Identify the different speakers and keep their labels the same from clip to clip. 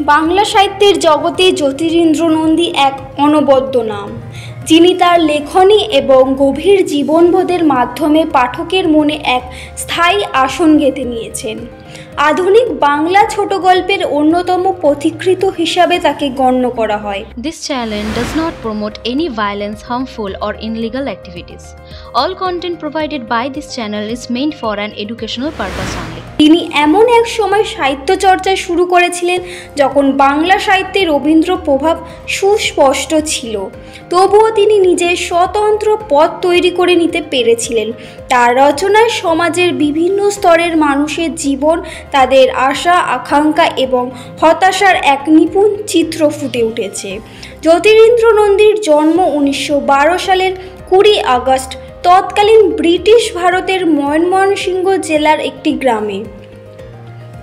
Speaker 1: বাংলা সাহিত্যের জগতে জ্যোতিরিন্দ্র নন্দী এক অনবদ্য নাম, যিনি তার লেখনী এবং গভীর জীবনবোধের মাধ্যমে পাঠকের মনে এক স্থায়ী আসন গেঁথে নিয়েছেন। আধুনিক বাংলা ছোট গল্পের অন্যতম পথিকৃৎ হিসাবে তাকে গণ্য করা হয়।
Speaker 2: This channel does not promote any violence, harmful or illegal activities. All content provided by this channel is meant for an educational purpose only.
Speaker 1: তিনি এমন এক সময় সাহিত্য চর্চা শুরু করেছিলেন যখন বাংলা সাহিত্যে রবীন্দ্র প্রভাব সুস্পষ্ট ছিল, তবুও তিনি নিজের স্বতন্ত্র পথ তৈরি করে নিতে পেরেছিলেন। তার রচনায় সমাজের বিভিন্ন স্তরের মানুষের জীবন, তাদের আশা আকাঙ্ক্ষা এবং হতাশার এক নিপুণ চিত্র ফুটে উঠেছে। জ্যোতিরিন্দ্র নন্দীর জন্ম 1912 সালের 20 আগস্ট তৎকালীন ব্রিটিশ ভারতের ময়মনসিংহ জেলার একটি গ্রামে।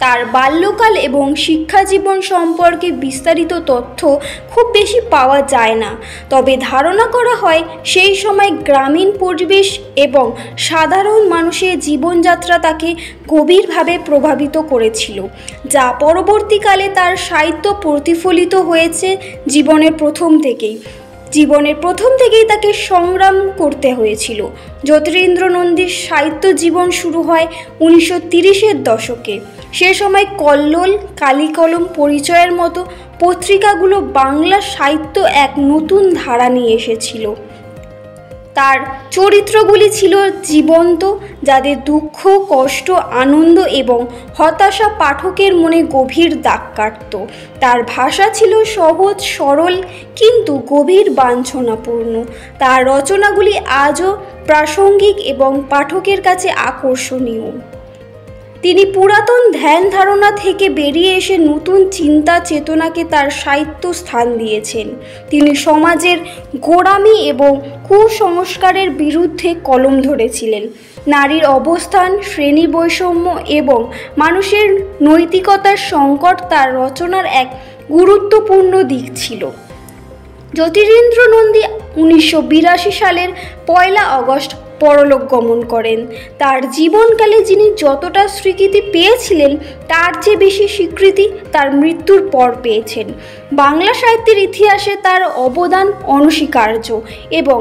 Speaker 1: তার বাল্যকাল এবং শিক্ষাজীবন সম্পর্কে বিস্তারিত তথ্য খুব বেশি পাওয়া যায় না, তবে ধারণা করা হয় সেই সময় গ্রামীণ পরিবেশ এবং সাধারণ মানুষের জীবনযাত্রা তাকে গভীরভাবে প্রভাবিত করেছিল, যা পরবর্তীকালে তার সাহিত্য প্রতিফলিত হয়েছে। জীবনের প্রথম থেকেই তাকে সংগ্রাম করতে হয়েছিল। জ্যোতিরিন্দ্র নন্দীর সাহিত্য জীবন শুরু হয় 1930-এর দশকে। সে সময় কল্লোল, কালিকলম, পরিচয়ের মতো পত্রিকাগুলো বাংলা সাহিত্য এক নতুন ধারা নিয়ে এসেছিল। তার চরিত্রগুলি ছিল জীবন্ত, যাদের দুঃখ, কষ্ট, আনন্দ এবং হতাশা পাঠকের মনে গভীর দাগ কাটত। তার ভাষা ছিল সহজ সরল কিন্তু গভীর বাঞ্ছনাপূর্ণ। তার রচনাগুলি আজও প্রাসঙ্গিক এবং পাঠকের কাছে আকর্ষণীয়। তিনি পুরাতন ধ্যান ধারণা থেকে বেরিয়ে এসে নতুন চিন্তা চেতনাকে তার সাহিত্য স্থান দিয়েছেন। তিনি সমাজের গোঁড়ামি এবং কুসংস্কারের বিরুদ্ধে কলম ধরেছিলেন। নারীর অবস্থান, শ্রেণী বৈষম্য এবং মানুষের নৈতিকতার সংকট তার রচনার এক গুরুত্বপূর্ণ দিক ছিল। জ্যোতিরিন্দ্র নন্দী 1982 সালের 1 আগস্ট পরলোক গমন করেন। তার জীবনকালে যিনি যতটা স্বীকৃতি পেয়েছিলেন তার চেয়ে বেশি স্বীকৃতি তার মৃত্যুর পর পেয়েছেন। বাংলা সাহিত্যের ইতিহাসে তার অবদান অনস্বীকার্য এবং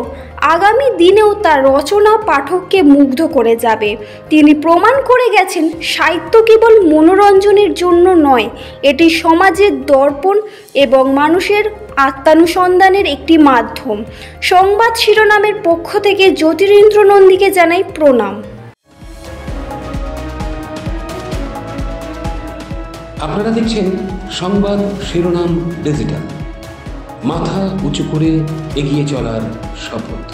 Speaker 1: আগামী দিনেও তার রচনা পাঠককে মুগ্ধ করে যাবে। তিনি প্রমাণ করে গেছেন সাহিত্য কেবল মনোরঞ্জনের জন্য নয়, এটি সমাজের দর্পণ এবং মানুষের আত্মানুসন্ধানের একটি মাধ্যম। সংবাদ শিরোনামের পক্ষ থেকে জ্যোতিরিন্দ্র নন্দীকে জানাই প্রণাম।
Speaker 3: আপনারা দেখছেন সংবাদ শিরোনাম ডিজিটাল, মাথা উঁচু করে এগিয়ে চলার শপথ।